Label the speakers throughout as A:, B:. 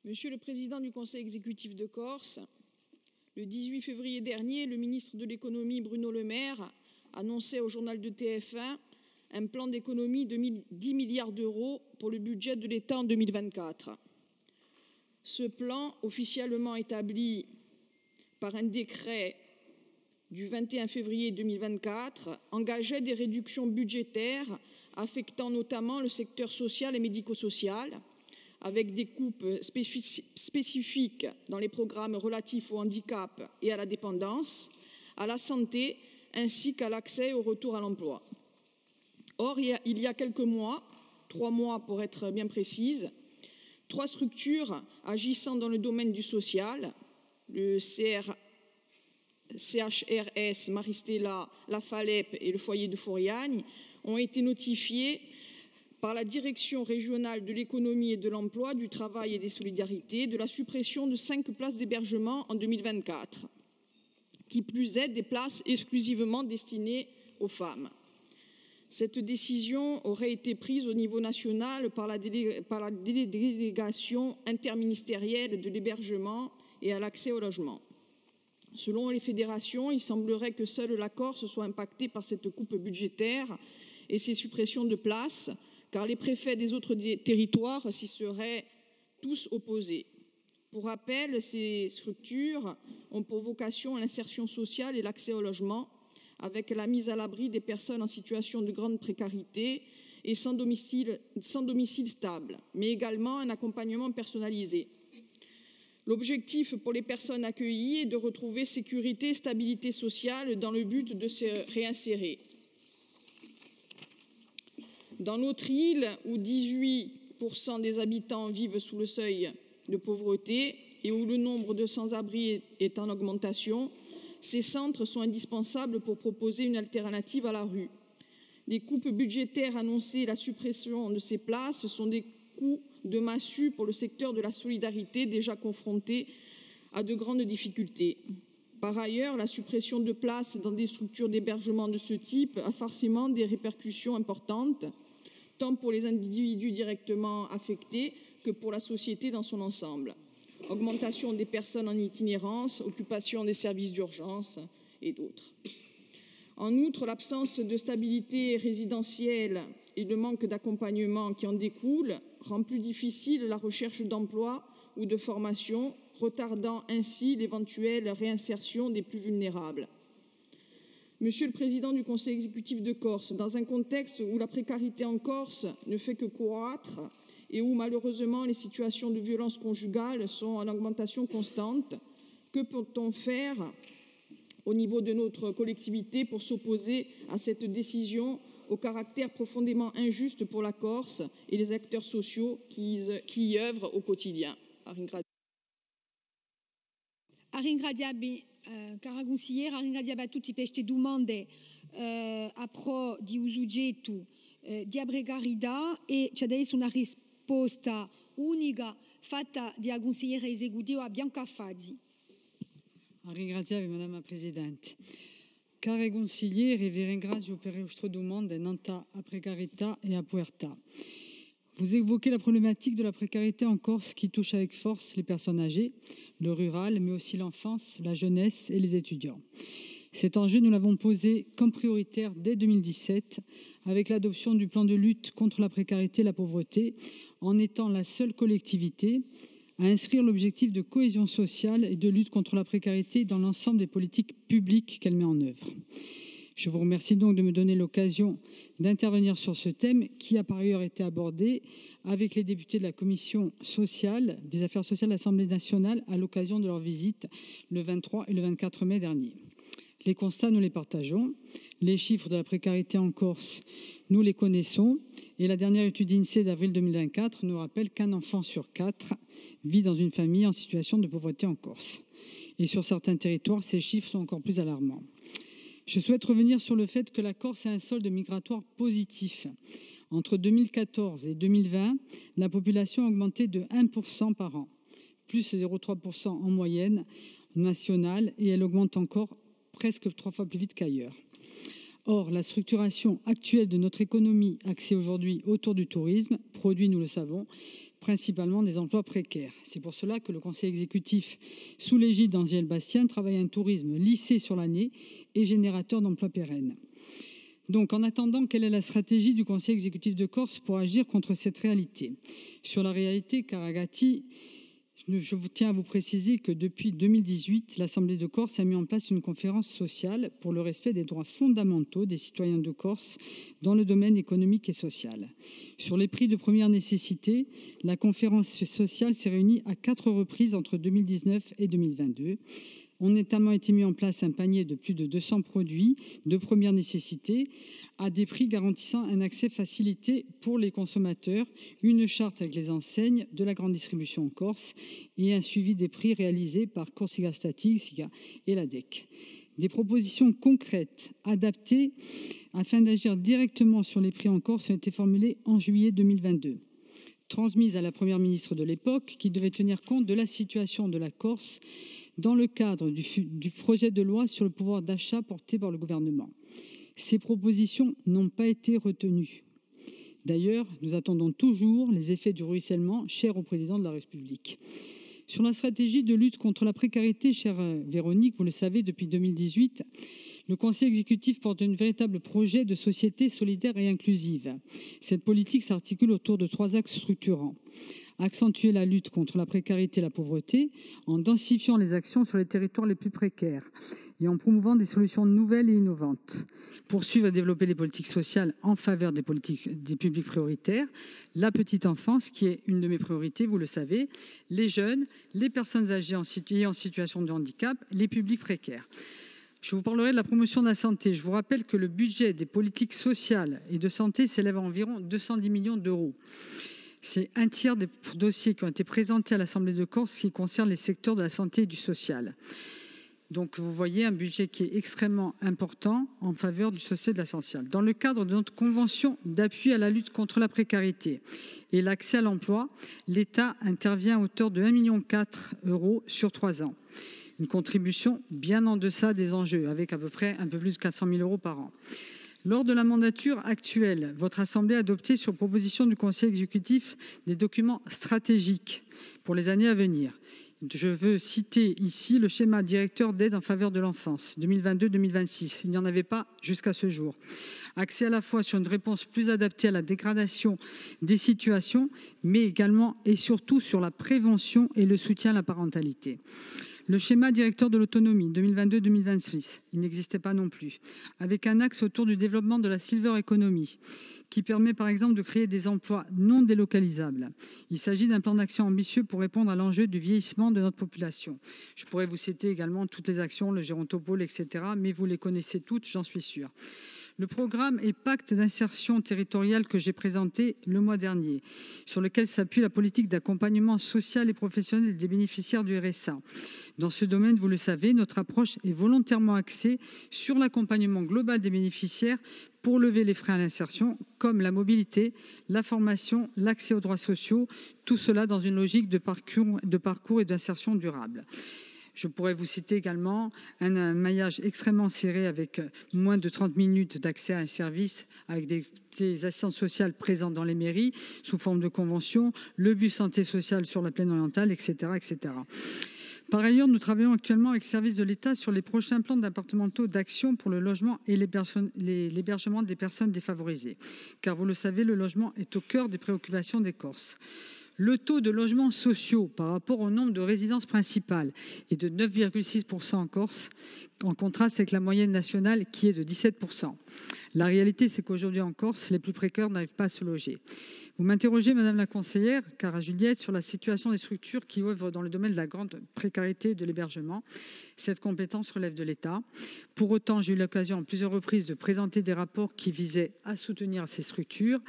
A: Monsieur le Président du Conseil exécutif de Corse, le 18 février dernier, le ministre de l'économie Bruno Le Maire annonçait au journal de TF1 un plan d'économie de 10 milliards d'euros pour le budget de l'État en 2024. Ce plan, officiellement établi par un décret du 21 février 2024, engageait des réductions budgétaires affectant notamment le secteur social et médico-social, avec des coupes spécifiques dans les programmes relatifs au handicap et à la dépendance, à la santé, ainsi qu'à l'accès au retour à l'emploi. Or, il y a quelques mois, 3 mois pour être bien précise, 3 structures agissant dans le domaine du social, le CHRS, Maristella, la FALEP et le foyer de Fouriagne, ont été notifiées par la Direction régionale de l'économie et de l'emploi, du travail et des solidarités de la suppression de 5 places d'hébergement en 2024, qui plus est des places exclusivement destinées aux femmes. Cette décision aurait été prise au niveau national par la délégation interministérielle de l'hébergement et à l'accès au logement. Selon les fédérations, il semblerait que seule la Corse soit impactée par cette coupe budgétaire et ces suppressions de places, car les préfets des autres territoires s'y seraient tous opposés. Pour rappel, ces structures ont pour vocation l'insertion sociale et l'accès au logement, avec la mise à l'abri des personnes en situation de grande précarité et sans domicile stable, mais également un accompagnement personnalisé. L'objectif pour les personnes accueillies est de retrouver sécurité et stabilité sociale dans le but de se réinsérer. Dans notre île, où 18% des habitants vivent sous le seuil de pauvreté et où le nombre de sans-abri est en augmentation, ces centres sont indispensables pour proposer une alternative à la rue. Les coupes budgétaires annoncées et la suppression de ces places sont des coups de massue pour le secteur de la solidarité déjà confronté à de grandes difficultés. Par ailleurs, la suppression de places dans des structures d'hébergement de ce type a forcément des répercussions importantes, tant pour les individus directement affectés que pour la société dans son ensemble. Augmentation des personnes en itinérance, occupation des services d'urgence et d'autres. En outre, l'absence de stabilité résidentielle et le manque d'accompagnement qui en découle rend plus difficile la recherche d'emploi ou de formation, retardant ainsi l'éventuelle réinsertion des plus vulnérables. Monsieur le Président du Conseil exécutif de Corse, dans un contexte où la précarité en Corse ne fait que croître et où malheureusement les situations de violence conjugale sont en augmentation constante, que peut-on faire au niveau de notre collectivité pour s'opposer à cette décision au caractère profondément injuste pour la Corse et les acteurs sociaux qui y œuvrent au quotidien?
B: Arringradiabi cara consigliera, arringradiabi a tutti per queste domande a pro di usugetto di abregarità e c'è adesso una risposta unica fatta dalla consigliera esecutiva Bianca Fazzi.
C: Ringraziavi, Madame la Presidente. Care consiglieri, vi ringrazio per le vostre domande nanta a precarità e a puertà. Vous évoquez la problématique de la précarité en Corse qui touche avec force les personnes âgées, le rural, mais aussi l'enfance, la jeunesse et les étudiants. Cet enjeu, nous l'avons posé comme prioritaire dès 2017 avec l'adoption du plan de lutte contre la précarité et la pauvreté, en étant la seule collectivité à inscrire l'objectif de cohésion sociale et de lutte contre la précarité dans l'ensemble des politiques publiques qu'elle met en œuvre. Je vous remercie donc de me donner l'occasion d'intervenir sur ce thème qui a par ailleurs été abordé avec les députés de la Commission sociale, des affaires sociales de l'Assemblée nationale à l'occasion de leur visite le 23 et le 24 mai dernier. Les constats, nous les partageons. Les chiffres de la précarité en Corse, nous les connaissons. Et la dernière étude INSEE d'avril 2024 nous rappelle qu'un enfant sur 4 vit dans une famille en situation de pauvreté en Corse. Et sur certains territoires, ces chiffres sont encore plus alarmants. Je souhaite revenir sur le fait que la Corse a un solde migratoire positif. Entre 2014 et 2020, la population a augmenté de 1% par an, plus 0,3% en moyenne nationale, et elle augmente encore presque 3 fois plus vite qu'ailleurs. Or, la structuration actuelle de notre économie, axée aujourd'hui autour du tourisme, produit, nous le savons, principalement des emplois précaires. C'est pour cela que le conseil exécutif, sous l'égide d'Angèle Bastien, travaille à un tourisme lissé sur l'année et générateur d'emplois pérennes. Donc, en attendant, quelle est la stratégie du conseil exécutif de Corse pour agir contre cette réalité? Sur la réalité, Caragati, je tiens à vous préciser que depuis 2018, l'Assemblée de Corse a mis en place une conférence sociale pour le respect des droits fondamentaux des citoyens de Corse dans le domaine économique et social. Sur les prix de première nécessité, la conférence sociale s'est réunie à 4 reprises entre 2019 et 2022. On a notamment été mis en place un panier de plus de 200 produits de première nécessité à des prix garantissant un accès facilité pour les consommateurs, une charte avec les enseignes de la grande distribution en Corse et un suivi des prix réalisé par Corsica Statistica et l'ADEC. Des propositions concrètes, adaptées afin d'agir directement sur les prix en Corse ont été formulées en juillet 2022. Transmises à la première ministre de l'époque qui devait tenir compte de la situation de la Corse dans le cadre du projet de loi sur le pouvoir d'achat porté par le gouvernement. Ces propositions n'ont pas été retenues. D'ailleurs, nous attendons toujours les effets du ruissellement cher au président de la République. Sur la stratégie de lutte contre la précarité, chère Véronique, vous le savez, depuis 2018, le Conseil exécutif porte un véritable projet de société solidaire et inclusive. Cette politique s'articule autour de 3 axes structurants. Accentuer la lutte contre la précarité et la pauvreté en densifiant les actions sur les territoires les plus précaires et en promouvant des solutions nouvelles et innovantes. Poursuivre et développer les politiques sociales en faveur des publics prioritaires, la petite enfance qui est une de mes priorités, vous le savez, les jeunes, les personnes âgées en situation de handicap, les publics précaires. Je vous parlerai de la promotion de la santé. Je vous rappelle que le budget des politiques sociales et de santé s'élève à environ 210 millions d'euros. C'est un tiers des dossiers qui ont été présentés à l'Assemblée de Corse qui concernent les secteurs de la santé et du social. Donc, vous voyez un budget qui est extrêmement important en faveur du social et de la sociale. Dans le cadre de notre convention d'appui à la lutte contre la précarité et l'accès à l'emploi, l'État intervient à hauteur de 1,4 million d'euros sur 3 ans. Une contribution bien en deçà des enjeux, avec à peu près un peu plus de 400 000 euros par an. Lors de la mandature actuelle, votre Assemblée a adopté sur proposition du Conseil exécutif des documents stratégiques pour les années à venir. Je veux citer ici le schéma directeur d'aide en faveur de l'enfance 2022-2026. Il n'y en avait pas jusqu'à ce jour. Axé à la fois sur une réponse plus adaptée à la dégradation des situations, mais également et surtout sur la prévention et le soutien à la parentalité. Le schéma directeur de l'autonomie 2022-2026, il n'existait pas non plus, avec un axe autour du développement de la silver economy, qui permet par exemple de créer des emplois non délocalisables. Il s'agit d'un plan d'action ambitieux pour répondre à l'enjeu du vieillissement de notre population. Je pourrais vous citer également toutes les actions, le gérontopole, etc., mais vous les connaissez toutes, j'en suis sûre. Le programme et pacte d'insertion territoriale que j'ai présenté le mois dernier, sur lequel s'appuie la politique d'accompagnement social et professionnel des bénéficiaires du RSA. Dans ce domaine, vous le savez, notre approche est volontairement axée sur l'accompagnement global des bénéficiaires pour lever les freins à l'insertion, comme la mobilité, la formation, l'accès aux droits sociaux, tout cela dans une logique de parcours et d'insertion durable. Je pourrais vous citer également un maillage extrêmement serré avec moins de 30 minutes d'accès à un service avec des assistantes sociales présentes dans les mairies sous forme de convention, le bus santé sociale sur la plaine orientale, etc., etc. Par ailleurs, nous travaillons actuellement avec les services de l'État sur les prochains plans départementaux d'action pour le logement et l'hébergement des personnes défavorisées. Car vous le savez, le logement est au cœur des préoccupations des Corses. Le taux de logements sociaux par rapport au nombre de résidences principales est de 9,6% en Corse, en contraste avec la moyenne nationale qui est de 17%. La réalité, c'est qu'aujourd'hui en Corse, les plus précaires n'arrivent pas à se loger. Vous m'interrogez, Madame la conseillère, Cara Juliette, sur la situation des structures qui œuvrent dans le domaine de la grande précarité et de l'hébergement. Cette compétence relève de l'État. Pour autant, j'ai eu l'occasion à plusieurs reprises de présenter des rapports qui visaient à soutenir ces structures,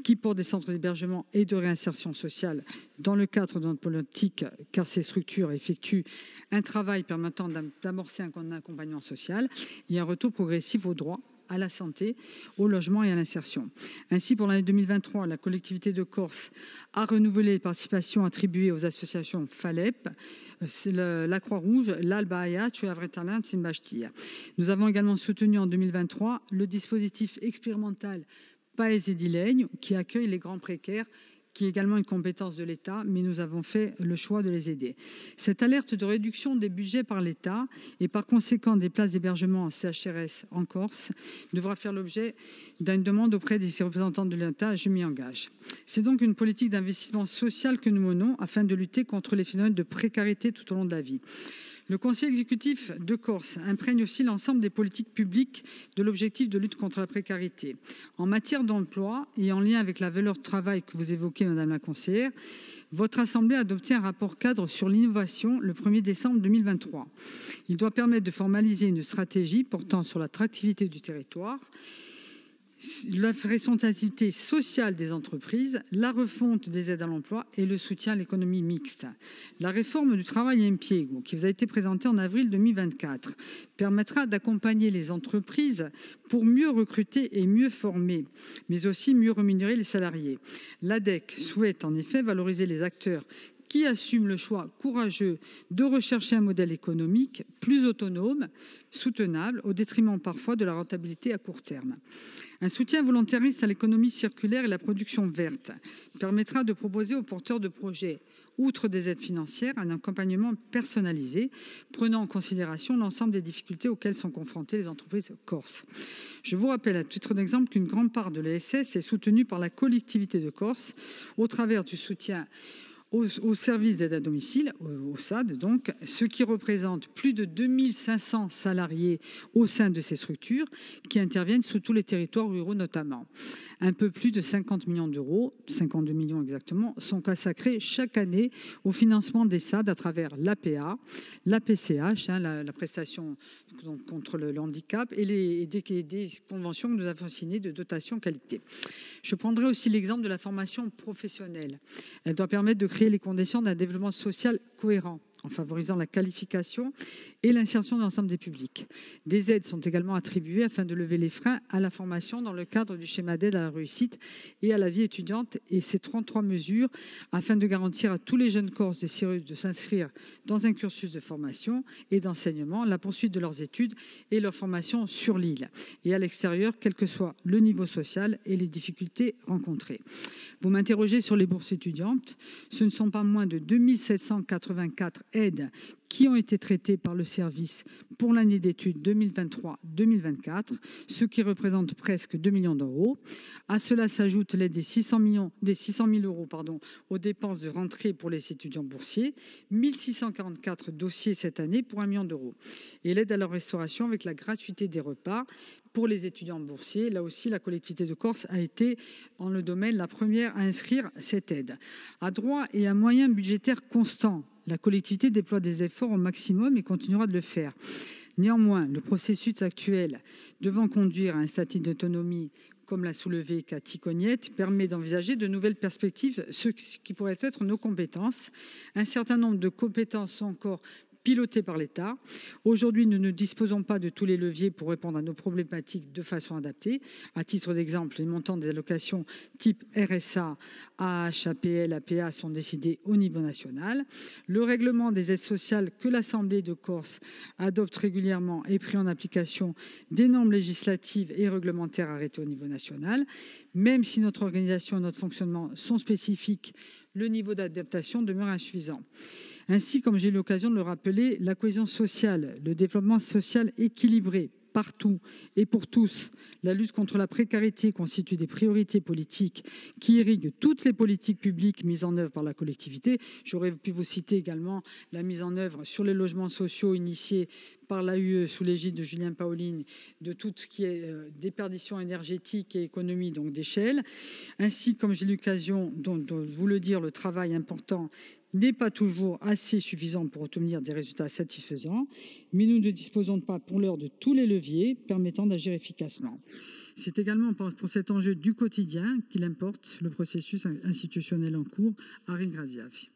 C: qui portent des centres d'hébergement et de réinsertion sociale dans le cadre de notre politique, car ces structures effectuent un travail permettant d'amorcer un accompagnement social et un retour progressif aux droits, à la santé, au logement et à l'insertion. Ainsi, pour l'année 2023, la collectivité de Corse a renouvelé les participations attribuées aux associations FALEP, la Croix-Rouge, l'Albaïa, Tchouavretalin, Tsimbachtia. Nous avons également soutenu en 2023 le dispositif expérimental Paes et Dileigne, qui accueille les grands précaires qui est également une compétence de l'État, mais nous avons fait le choix de les aider. Cette alerte de réduction des budgets par l'État et par conséquent des places d'hébergement en CHRS en Corse devra faire l'objet d'une demande auprès des représentants de l'État, je m'y engage. C'est donc une politique d'investissement social que nous menons afin de lutter contre les phénomènes de précarité tout au long de la vie. Le Conseil exécutif de Corse imprègne aussi l'ensemble des politiques publiques de l'objectif de lutte contre la précarité. En matière d'emploi et en lien avec la valeur de travail que vous évoquez, Madame la conseillère, votre Assemblée a adopté un rapport cadre sur l'innovation le 1er décembre 2023. Il doit permettre de formaliser une stratégie portant sur l'attractivité du territoire, la responsabilité sociale des entreprises, la refonte des aides à l'emploi et le soutien à l'économie mixte. La réforme du travail impiego, qui vous a été présentée en avril 2024, permettra d'accompagner les entreprises pour mieux recruter et mieux former, mais aussi mieux rémunérer les salariés. L'ADEC souhaite en effet valoriser les acteurs qui assument le choix courageux de rechercher un modèle économique plus autonome, soutenable, au détriment parfois de la rentabilité à court terme. Un soutien volontariste à l'économie circulaire et la production verte permettra de proposer aux porteurs de projets, outre des aides financières, un accompagnement personnalisé, prenant en considération l'ensemble des difficultés auxquelles sont confrontées les entreprises corses. Je vous rappelle à titre d'exemple qu'une grande part de l'ESS est soutenue par la collectivité de Corse au travers du soutien au service d'aide à domicile, au SAD donc, ce qui représente plus de 2500 salariés au sein de ces structures qui interviennent sous tous les territoires ruraux notamment. Un peu plus de 50 millions d'euros, 52 millions exactement, sont consacrés chaque année au financement des SAD à travers l'APA, la PCH, la prestation contre le handicap, et des conventions que nous avons signées de dotation qualité. Je prendrai aussi l'exemple de la formation professionnelle. Elle doit permettre de créer les conditions d'un développement social cohérent en favorisant la qualification et l'insertion de l'ensemble des publics. Des aides sont également attribuées afin de lever les freins à la formation dans le cadre du schéma d'aide à la réussite et à la vie étudiante. Et ces 33 mesures afin de garantir à tous les jeunes Corses désireux de s'inscrire dans un cursus de formation et d'enseignement la poursuite de leurs études et leur formation sur l'île et à l'extérieur, quel que soit le niveau social et les difficultés rencontrées. Vous m'interrogez sur les bourses étudiantes. Ce ne sont pas moins de 2784 aides qui ont été traitées par le service pour l'année d'études 2023-2024, ce qui représente presque 2 millions d'euros. À cela s'ajoute l'aide des 600 000 euros aux dépenses de rentrée pour les étudiants boursiers, 1644 dossiers cette année pour 1 million d'euros. Et l'aide à la restauration avec la gratuité des repas pour les étudiants boursiers. Là aussi, la collectivité de Corse a été, en le domaine, la première à inscrire cette aide. À droit et à moyens budgétaires constants, la collectivité déploie des efforts au maximum et continuera de le faire. Néanmoins, le processus actuel devant conduire à un statut d'autonomie, comme l'a soulevé Cathy Cognette, permet d'envisager de nouvelles perspectives, ce qui pourrait être nos compétences. Un certain nombre de compétences sont encore pilotées par l'État. Aujourd'hui, nous ne disposons pas de tous les leviers pour répondre à nos problématiques de façon adaptée. À titre d'exemple, les montants des allocations type RSA, AH, APL, APA sont décidés au niveau national. Le règlement des aides sociales que l'Assemblée de Corse adopte régulièrement est pris en application des normes législatives et réglementaires arrêtées au niveau national. Même si notre organisation et notre fonctionnement sont spécifiques, le niveau d'adaptation demeure insuffisant. Ainsi, comme j'ai eu l'occasion de le rappeler, la cohésion sociale, le développement social équilibré partout et pour tous, la lutte contre la précarité constitue des priorités politiques qui irriguent toutes les politiques publiques mises en œuvre par la collectivité. J'aurais pu vous citer également la mise en œuvre sur les logements sociaux initiée par l'AUE sous l'égide de Julien Paolini, de tout ce qui est déperdition énergétique et économie donc d'échelle. Ainsi, comme j'ai eu l'occasion de vous le dire, le travail important n'est pas toujours assez suffisant pour obtenir des résultats satisfaisants, mais nous ne disposons pas pour l'heure de tous les leviers permettant d'agir efficacement. C'est également pour cet enjeu du quotidien qu'il importe le processus institutionnel en cours à Ringradiavi.